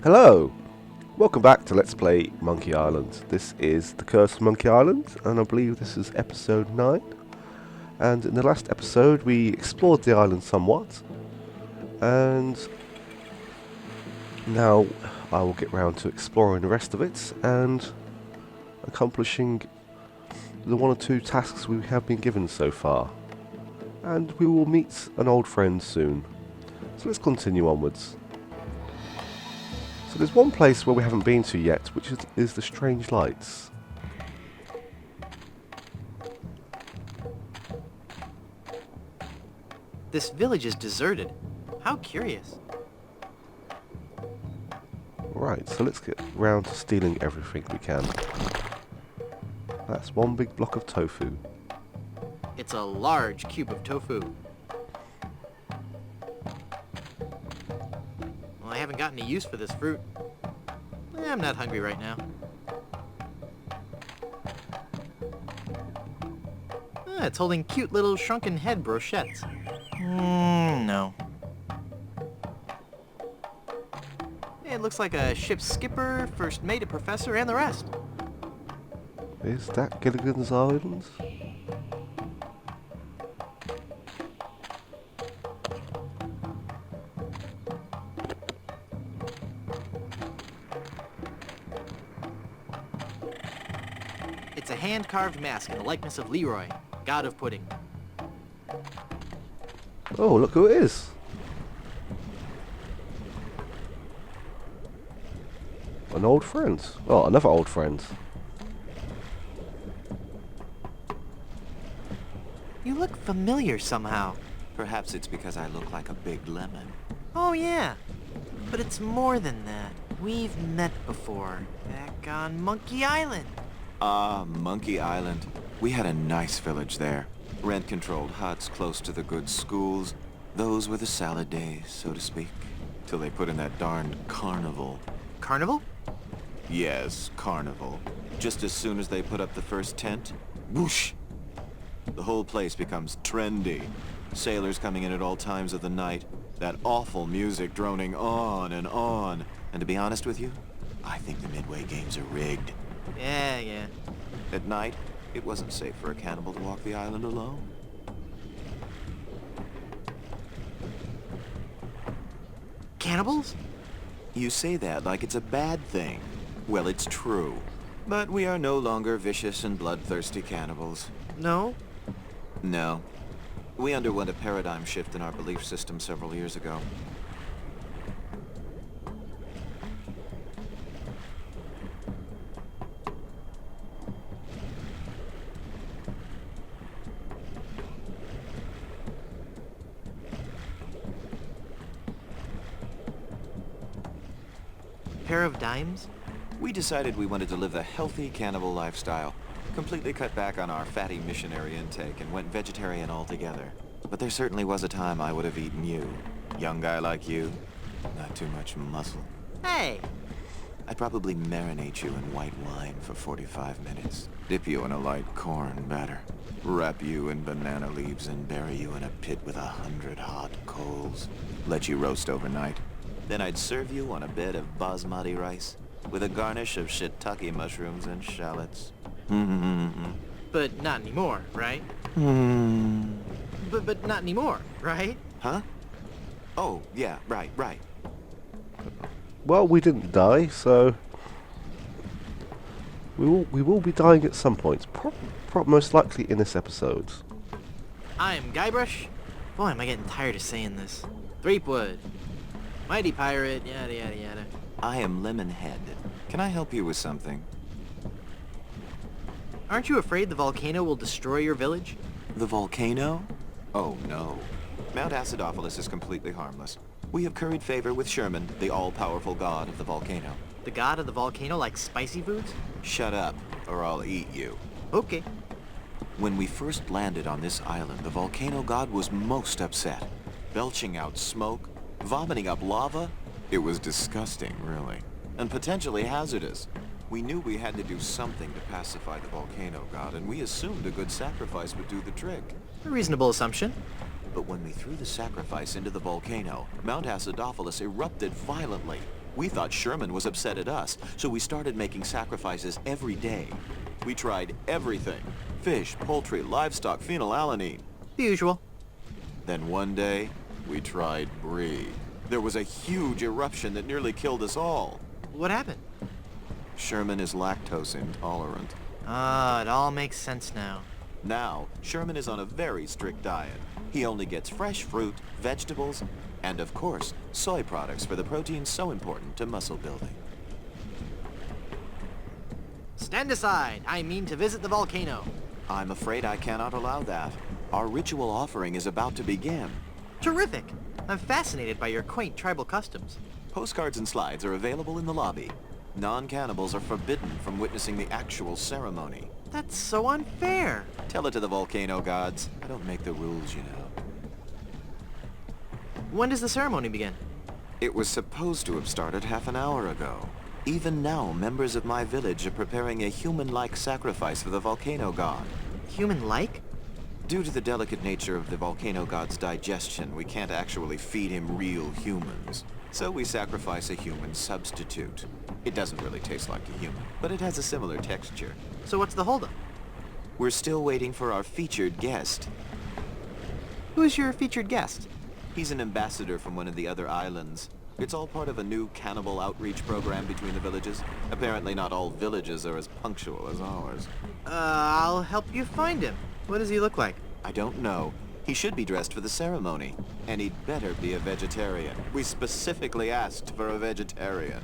Hello! Welcome back to Let's Play Monkey Island. This is The Curse of Monkey Island, and I believe this is episode 9. And in the last episode we explored the island somewhat, and now I will get round to exploring the rest of it and accomplishing the one or two tasks we have been given so far. And we will meet an old friend soon. So let's continue onwards. So there's one place where we haven't been to yet, which is the Strange Lights. This village is deserted. How curious. Right, so let's get round to stealing everything we can. That's one big block of tofu. It's a large cube of tofu. Well, I haven't gotten any use for this fruit. I'm not hungry right now. It's holding cute little shrunken head brochettes. No. It looks like a ship's skipper, first mate, a professor, and the rest. Is that Gilligan's Island? It's a hand-carved mask in the likeness of Leroy, god of pudding. Oh, look who it is! An old friend. Oh, another old friend. You look familiar somehow. Perhaps it's because I look like a big lemon. Oh yeah, but it's more than that. We've met before, back on Monkey Island. Ah, Monkey Island. We had a nice village there. Rent-controlled huts close to the good schools. Those were the salad days, so to speak. Till they put in that darned carnival. Carnival? Yes, carnival. Just as soon as they put up the first tent, whoosh! The whole place becomes trendy. Sailors coming in at all times of the night. That awful music droning on and on. And to be honest with you, I think the Midway games are rigged. Yeah. At night, it wasn't safe for a cannibal to walk the island alone. Cannibals? You say that like it's a bad thing. Well, it's true. But we are no longer vicious and bloodthirsty cannibals. No? No. We underwent a paradigm shift in our belief system several years ago. Pair of dimes? We decided we wanted to live a healthy cannibal lifestyle, completely cut back on our fatty missionary intake and went vegetarian altogether. But there certainly was a time I would have eaten you. Young guy like you, not too much muscle. Hey! I'd probably marinate you in white wine for 45 minutes, dip you in a light corn batter, wrap you in banana leaves and bury you in a pit with 100 hot coals, let you roast overnight. Then I'd serve you on a bed of basmati rice with a garnish of shiitake mushrooms and shallots. But not anymore, right? But not anymore, right? Huh? Oh, yeah, right. Well, we didn't die, so we will be dying at some point. Most likely in this episode. I'm Guybrush. Boy, am I getting tired of saying this. Threepwood. Mighty pirate, yada yada yada. I am Lemonhead. Can I help you with something? Aren't you afraid the volcano will destroy your village? The volcano? Oh, no. Mount Acidophilus is completely harmless. We have curried favor with Sherman, the all-powerful god of the volcano. The god of the volcano like spicy foods? Shut up, or I'll eat you. Okay. When we first landed on this island, the volcano god was most upset. Belching out smoke, vomiting up lava. It was disgusting, really. And potentially hazardous. We knew we had to do something to pacify the volcano god, and we assumed a good sacrifice would do the trick. A reasonable assumption. But when we threw the sacrifice into the volcano, Mount Acidophilus erupted violently. We thought Sherman was upset at us, so we started making sacrifices every day. We tried everything. Fish, poultry, livestock, phenylalanine. The usual. Then one day, we tried brie. There was a huge eruption that nearly killed us all. What happened? Sherman is lactose intolerant. Ah, it all makes sense now. Now, Sherman is on a very strict diet. He only gets fresh fruit, vegetables, and of course, soy products for the proteins so important to muscle building. Stand aside. I mean to visit the volcano. I'm afraid I cannot allow that. Our ritual offering is about to begin. Terrific. I'm fascinated by your quaint tribal customs. Postcards and slides are available in the lobby. Non-cannibals are forbidden from witnessing the actual ceremony. That's so unfair. Tell it to the volcano gods. I don't make the rules, you know. When does the ceremony begin? It was supposed to have started half an hour ago. Even now, members of my village are preparing a human-like sacrifice for the volcano god. Human-like? Due to the delicate nature of the volcano god's digestion, we can't actually feed him real humans. So we sacrifice a human substitute. It doesn't really taste like a human, but it has a similar texture. So what's the holdup? We're still waiting for our featured guest. Who's your featured guest? He's an ambassador from one of the other islands. It's all part of a new cannibal outreach program between the villages. Apparently not all villages are as punctual as ours. I'll help you find him. What does he look like? I don't know. He should be dressed for the ceremony. And he'd better be a vegetarian. We specifically asked for a vegetarian.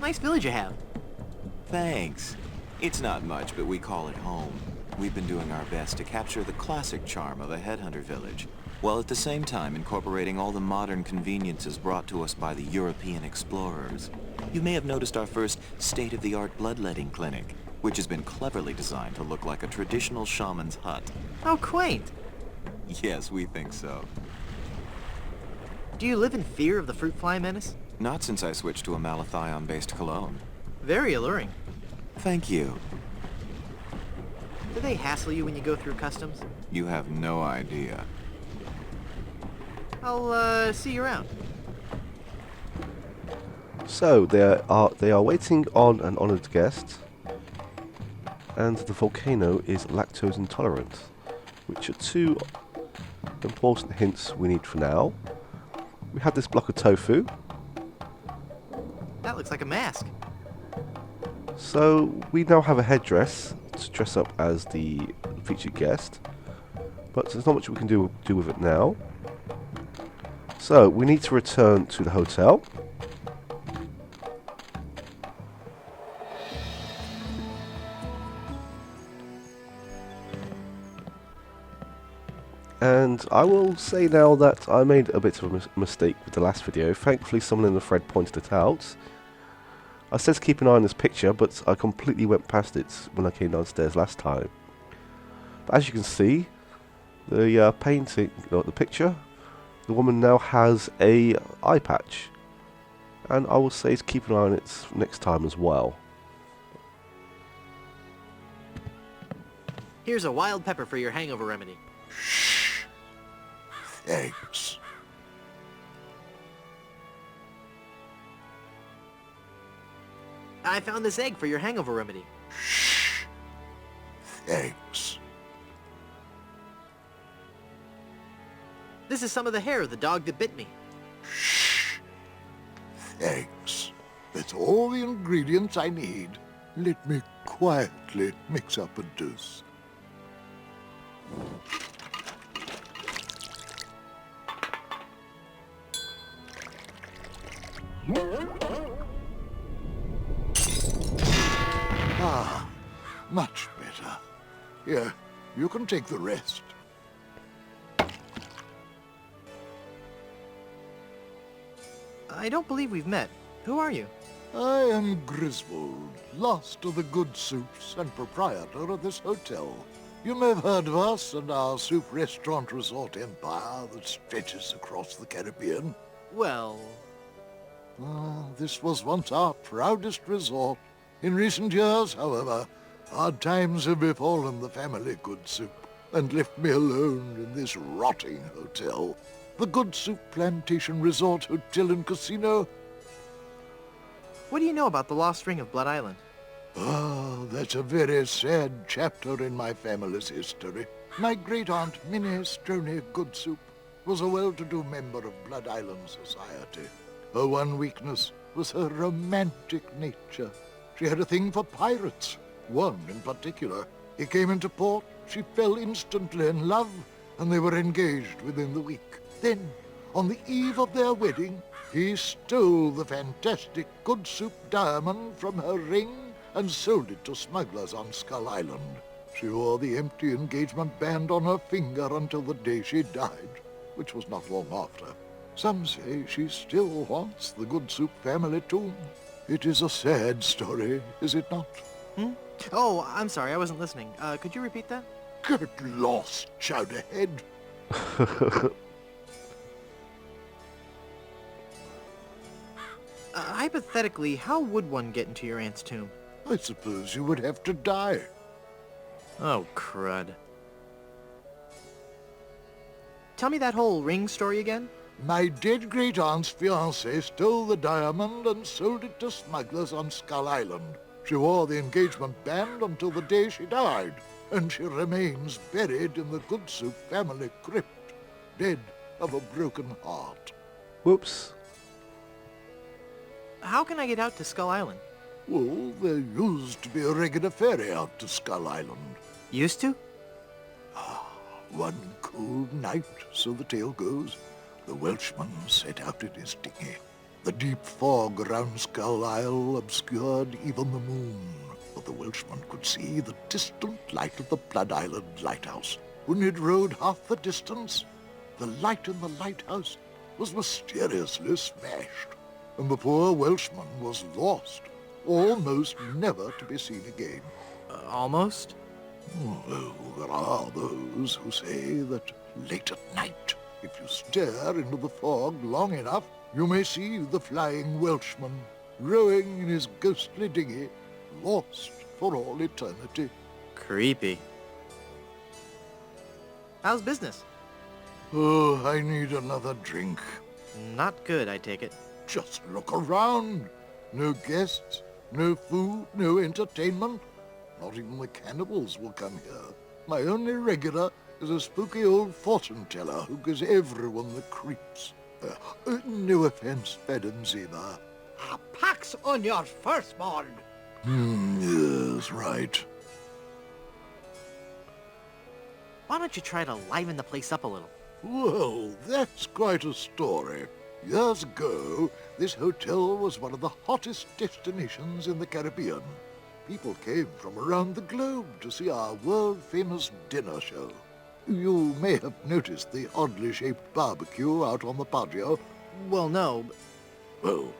Nice village you have. Thanks. It's not much, but we call it home. We've been doing our best to capture the classic charm of a headhunter village, while at the same time incorporating all the modern conveniences brought to us by the European explorers. You may have noticed our first state-of-the-art bloodletting clinic, which has been cleverly designed to look like a traditional shaman's hut. How quaint. Yes, we think so. Do you live in fear of the fruit fly menace? Not since I switched to a malathion-based cologne. Very alluring. Thank you. Do they hassle you when you go through customs? You have no idea. I'll, see you around. So they are waiting on an honoured guest, and the volcano is lactose intolerant, which are two important hints we need for now. We have this block of tofu, That looks like a mask. so we now have a headdress to dress up as the featured guest, but there's not much we can do with it now. So we need to return to the hotel. And I will say now that I made a bit of a mistake with the last video. Thankfully someone in the thread pointed it out. I said to keep an eye on this picture, but I completely went past it when I came downstairs last time. But as you can see, the painting, the picture, the woman now has a eye patch. And I will say to keep an eye on it next time as well. Here's a wild pepper for your hangover remedy. Thanks. I found this egg for your hangover remedy. Thanks. This is some of the hair of the dog that bit me. Thanks. That's all the ingredients I need. Let me quietly mix up a dose. Ah, much better. Here, you can take the rest. I don't believe we've met. Who are you? I am Griswold, last of the good soups and proprietor of this hotel. You may have heard of us and our soup restaurant resort empire that stretches across the Caribbean. Well, This was once our proudest resort. In recent years, however, hard times have befallen the family good soup and left me alone in this rotting hotel. the Good Soup Plantation Resort Hotel and Casino. What do you know about the lost ring of Blood Island? Ah, that's a very sad chapter in my family's history. My great-aunt Minnie Stroney Goodsoup was a well-to-do member of Blood Island society. Her one weakness was her romantic nature. She had a thing for pirates, one in particular. He came into port, she fell instantly in love, and they were engaged within the week. Then, on the eve of their wedding, he stole the fantastic Goodsoup diamond from her ring and sold it to smugglers on Skull Island. She wore the empty engagement band on her finger until the day she died, which was not long after. Some say she still haunts the Goodsoup family tomb. It is a sad story, is it not? Oh, I'm sorry, I wasn't listening. Could you repeat that? Get lost, Chowderhead. Hypothetically, how would one get into your aunt's tomb? I suppose you would have to die. Oh, crud. Tell me that whole ring story again? My dead great-aunt's fiancé stole the diamond and sold it to smugglers on Skull Island. She wore the engagement band until the day she died, and she remains buried in the Goodsoup family crypt, dead of a broken heart. Whoops. How can I get out to Skull Island? Well, there used to be a regular ferry out to Skull Island. Used to? One cold night, so the tale goes, the Welshman set out in his dinghy. The deep fog around Skull Isle obscured even the moon, but the Welshman could see the distant light of the Blood Island lighthouse. When he'd rowed half the distance, the light in the lighthouse was mysteriously smashed, and the poor Welshman was lost, almost never to be seen again. Almost? Well, there are those who say that late at night, if you stare into the fog long enough, you may see the flying Welshman rowing in his ghostly dinghy, lost for all eternity. Creepy. How's business? Oh, I need another drink. Not good, I take it. Just look around. No guests, no food, no entertainment. Not even the cannibals will come here. My only regular is a spooky old fortune-teller who gives everyone the creeps. No offense, Madam Zima. A pax on your firstborn. Yes, right. Why don't you try to liven the place up a little? Well, that's quite a story. Years ago, this hotel was one of the hottest destinations in the Caribbean. People came from around the globe to see our world-famous dinner show. You may have noticed the oddly shaped barbecue out on the patio. Well, no. Well,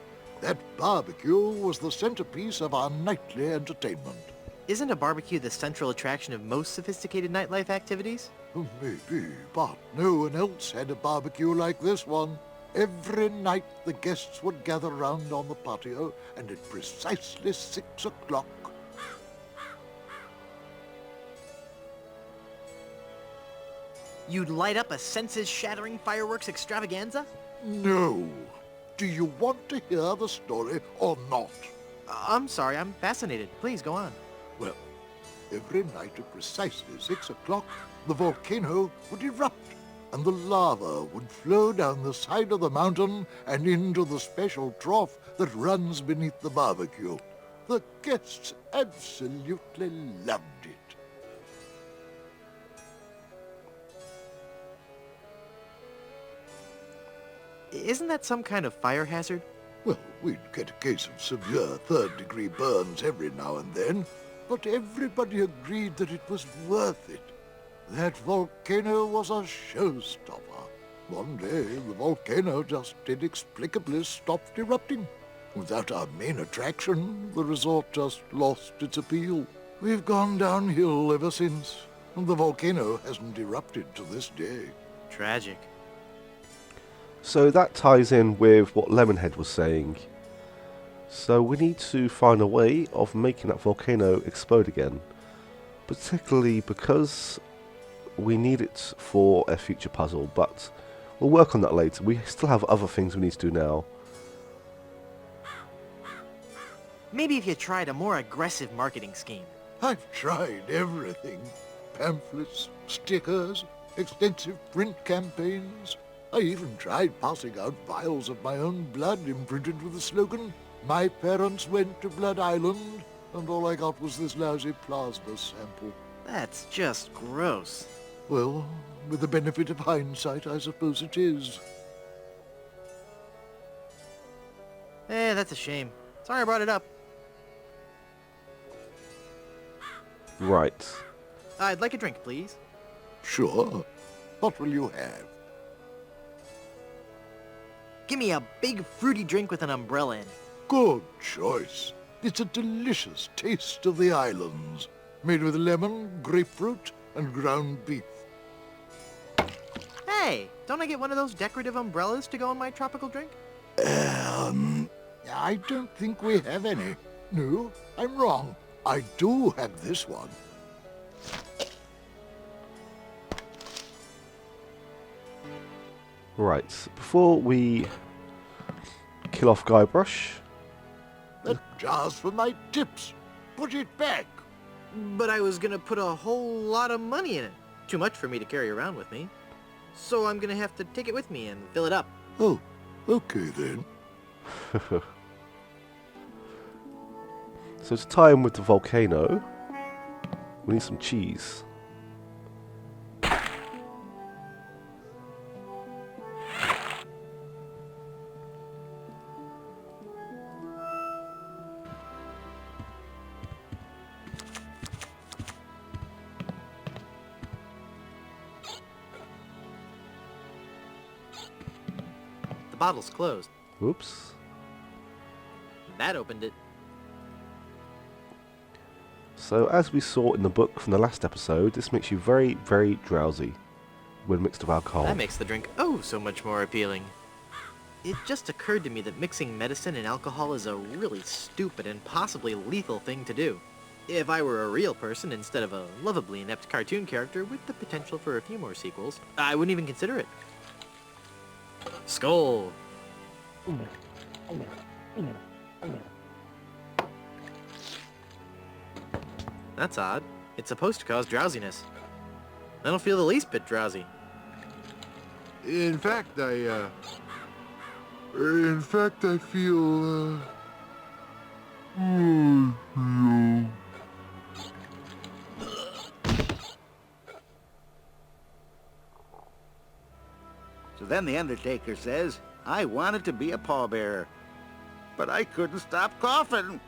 that barbecue was the centerpiece of our nightly entertainment. Isn't a barbecue the central attraction of most sophisticated nightlife activities? Maybe, but no one else had a barbecue like this one. Every night the guests would gather round on the patio, and at precisely 6 o'clock, You'd light up a senses-shattering fireworks extravaganza? no. Do you want to hear the story or not? I'm sorry, I'm fascinated. Please, go on. Well, every night at precisely 6 o'clock, the volcano would erupt, and the lava would flow down the side of the mountain and into the special trough that runs beneath the barbecue. The guests absolutely loved it. Isn't that some kind of fire hazard? Well, we'd get a case of severe third-degree burns every now and then, but everybody agreed that it was worth it. That volcano was a showstopper. One day, the volcano just inexplicably stopped erupting. Without our main attraction, the resort just lost its appeal. We've gone downhill ever since, and the volcano hasn't erupted to this day. Tragic. So that ties in with what Lemonhead was saying. So we need to find a way of making that volcano explode again. Particularly because we need it for a future puzzle, but We'll work on that later. We still have other things we need to do now. Maybe if you tried a more aggressive marketing scheme. I've tried everything. Pamphlets, stickers, extensive print campaigns. I even tried passing out vials of my own blood imprinted with the slogan, "My parents went to Blood Island," and all I got was this lousy plasma sample. That's just gross. Well, with the benefit of hindsight, I suppose it is. That's a shame. Sorry I brought it up. Right. I'd like a drink, please. Sure. What will you have? Give me a big fruity drink with an umbrella in it. Good choice. It's a delicious taste of the islands, made with lemon, grapefruit, and ground beef. Hey, don't I get one of those decorative umbrellas to go in my tropical drink? I don't think we have any. No, I'm wrong. I do have this one. Right. Before we kill off Guybrush, That jar's for my tips. Put it back. But I was gonna put a whole lot of money in it. Too much for me to carry around with me. So I'm gonna have to take it with me and fill it up. Oh, okay then. so to tie in with the volcano, we need some cheese. The bottle's closed. Oops. That opened it. So as we saw in the book from the last episode, this makes you very, very drowsy when mixed with alcohol. That makes the drink oh so much more appealing. It just occurred to me that mixing medicine and alcohol is a really stupid and possibly lethal thing to do. If I were a real person instead of a lovably inept cartoon character with the potential for a few more sequels, I wouldn't even consider it. Skull! That's odd. It's supposed to cause drowsiness. I don't feel the least bit drowsy. In fact, I feel, So then the Undertaker says, I wanted to be a pallbearer, but I couldn't stop coughing.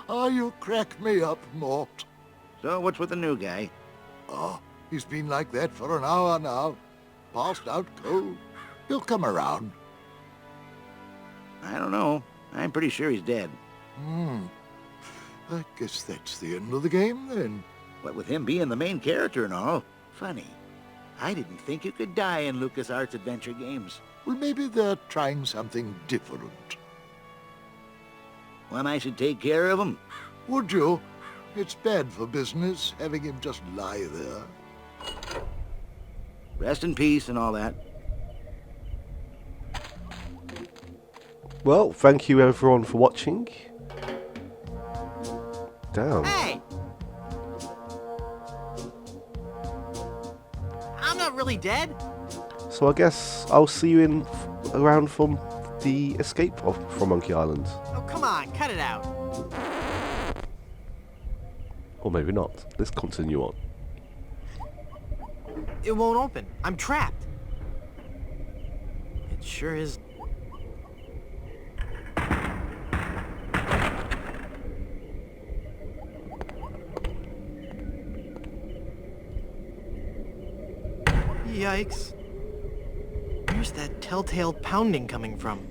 You crack me up, Mort. So what's with the new guy? Oh, he's been like that for an hour now. Passed out cold. He'll come around. I don't know. I'm pretty sure he's dead. I guess that's the end of the game, then. What with him being the main character and all. Funny. I didn't think you could die in LucasArts adventure games. Well, maybe they're trying something different. When I should take care of him. Would you? It's bad for business, having him just lie there. Rest in peace and all that. Well, thank you everyone for watching. Damn. Hey! I'm not really dead. So I guess I'll see you in around from the escape from Monkey Island. Oh, come on, cut it out. Or maybe not. Let's continue on. It won't open. I'm trapped. It sure is. Yikes. Where's that telltale pounding coming from?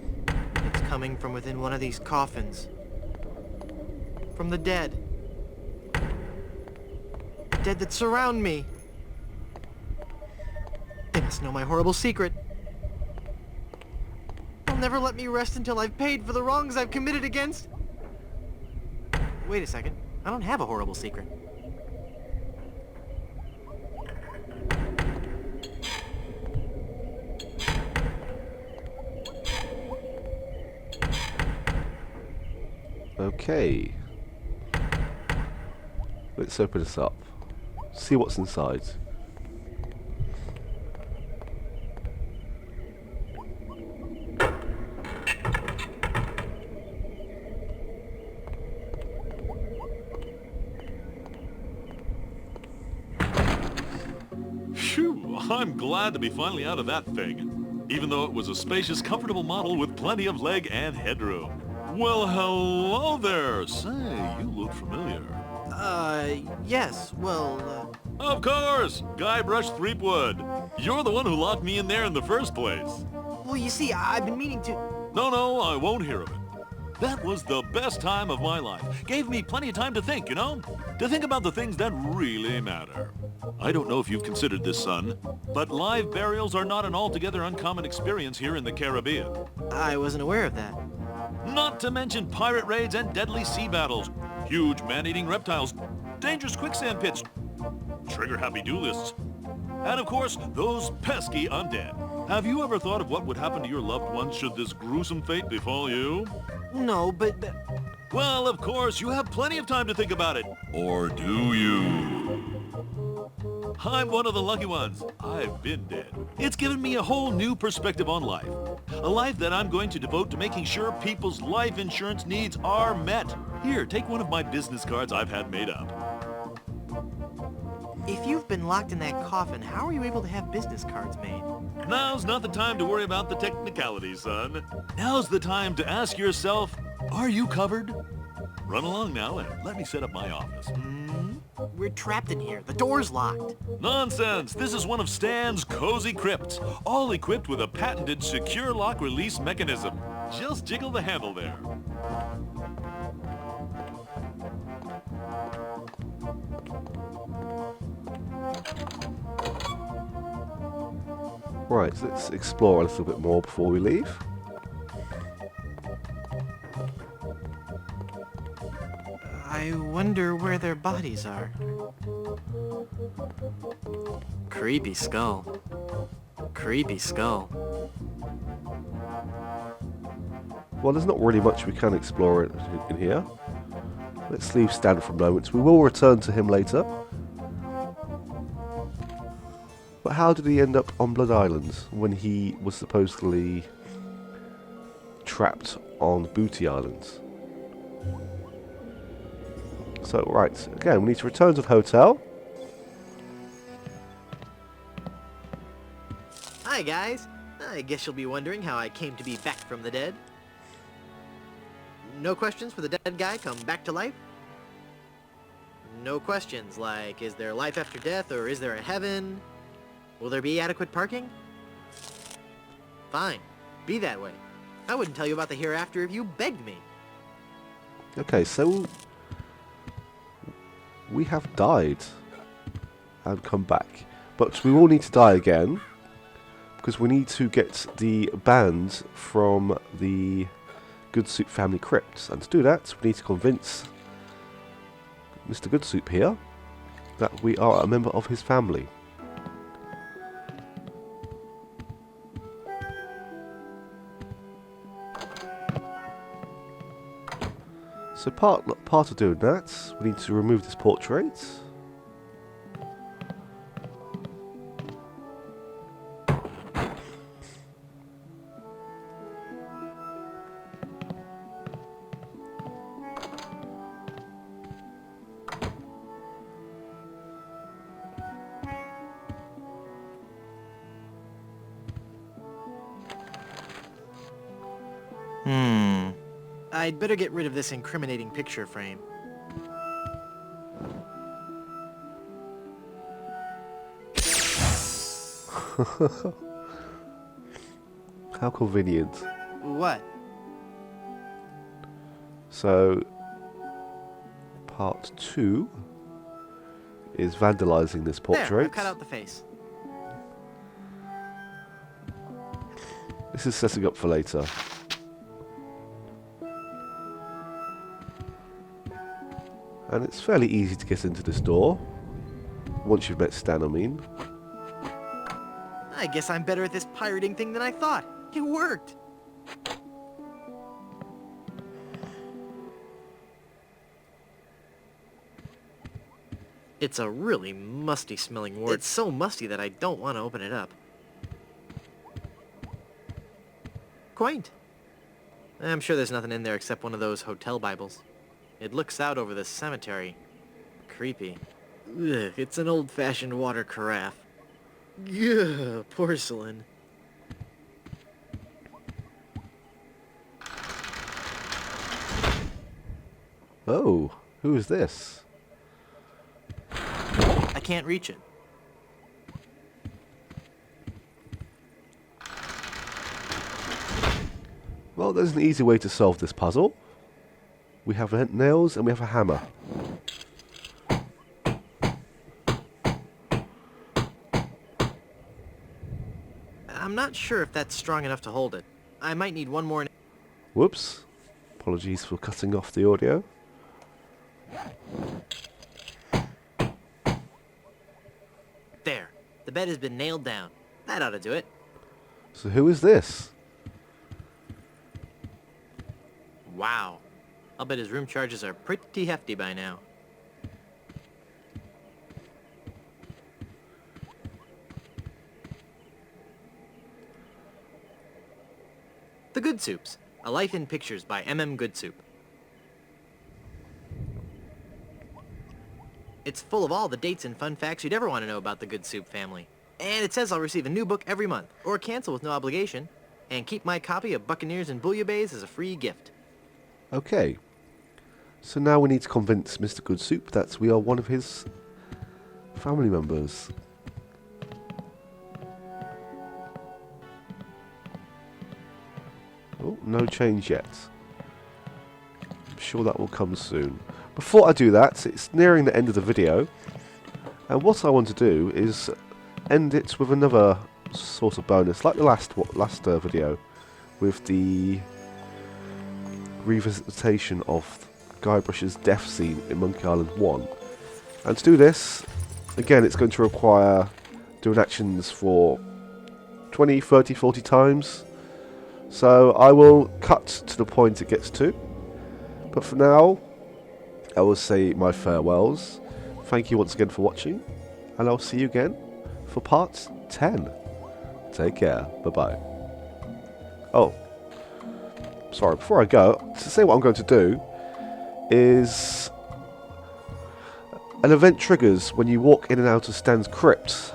It's coming from within one of these coffins. From the dead. The dead that surround me. They must know my horrible secret. They'll never let me rest until I've paid for the wrongs I've committed against... Wait a second. I don't have a horrible secret. Okay. Let's open this up. See what's inside. Phew, I'm glad to be finally out of that thing. Even though it was a spacious, comfortable model with plenty of leg and headroom. Well, hello there. Say, you look familiar. Yes, well, Of course! Guybrush Threepwood. You're the one who locked me in there in the first place. well, you see, I've been meaning to... No, I won't hear of it. That was the best time of my life. Gave me plenty of time to think, you know? To think about the things that really matter. I don't know if you've considered this, son, but live burials are not an altogether uncommon experience here in the Caribbean. I wasn't aware of that. Not to mention pirate raids and deadly sea battles, huge man-eating reptiles, dangerous quicksand pits, trigger-happy duelists, and of course, those pesky undead. Have you ever thought of what would happen to your loved ones should this gruesome fate befall you? No, but... Well, of course, you have plenty of time to think about it. Or do you? I'm one of the lucky ones. I've been dead. It's given me a whole new perspective on life. A life that I'm going to devote to making sure people's life insurance needs are met. Here, take one of my business cards I've had made up. If you've been locked in that coffin, how are you able to have business cards made? Now's not the time to worry about the technicalities, son. Now's the time to ask yourself, are you covered? Run along now and let me set up my office. We're trapped in here. The door's locked. Nonsense! This is one of Stan's cozy crypts, all equipped with a patented secure lock release mechanism. Just jiggle the handle there. Right, let's explore a little bit more before we leave. I wonder where their bodies are. Creepy skull. Creepy skull. Well, there's not really much we can explore in here. Let's leave Stan for a moment. We will return to him later. But how did he end up on Blood Island when he was supposedly trapped on Booty Island? So, right, again, we need to return to the hotel. Hi, guys. I guess you'll be wondering how I came to be back from the dead. No questions for the dead guy come back to life? No questions like, is there life after death or is there a heaven? Will there be adequate parking? Fine. Be that way. I wouldn't tell you about the hereafter if you begged me. Okay, so we have died and come back. But we will need to die again because we need to get the band from the Good Soup family crypt. And to do that, we need to convince Mr. Good Soup here that we are a member of his family. So part of doing that, we need to remove this portrait. I'd better get rid of this incriminating picture frame. How convenient. What? So, part 2 is vandalizing this There, portrait. I've cut out the face. This is setting up for later. And it's fairly easy to get into this door. Once you've met Stan, I mean. I guess I'm better at this pirating thing than I thought. It worked. It's a really musty smelling ward. It's so musty that I don't want to open it up. Quaint. I'm sure there's nothing in there except one of those hotel Bibles. It looks out over the cemetery. Creepy. Ugh, it's an old-fashioned water carafe. Ugh, porcelain. Oh, who is this? I can't reach it. Well, there's an easy way to solve this puzzle. We have nails and we have a hammer. I'm not sure if that's strong enough to hold it. I might need one more... Whoops. Apologies for cutting off the audio. There. The bed has been nailed down. That ought to do it. So who is this? Wow. I'll bet his room charges are pretty hefty by now. The Good Soups. A Life in Pictures by M.M. Goodsoup. It's full of all the dates and fun facts you'd ever want to know about the Goodsoup family. And it says I'll receive a new book every month, or cancel with no obligation, and keep my copy of Buccaneers and Bouillabaisse as a free gift. Okay. So now we need to convince Mr. Goodsoup that we are one of his family members. Oh, no change yet. I'm sure that will come soon. Before I do that, it's nearing the end of the video, and what I want to do is end it with another sort of bonus, like the last video, with the revisitation of Guybrush's death scene in Monkey Island 1. And to do this, again, it's going to require doing actions for 20, 30, 40 times. So I will cut to the point it gets to. But for now, I will say my farewells. Thank you once again for watching, and I'll see you again for part 10. Take care. Bye-bye. Oh, sorry, before I go, to say what I'm going to do is an event triggers when you walk in and out of Stan's crypt.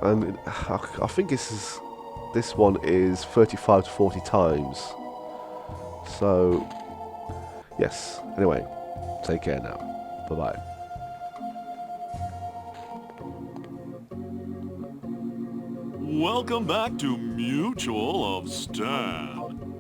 And I think this one is 35 to 40 times. So, yes. Anyway, take care now. Bye-bye. Welcome back to Mutual of Stan.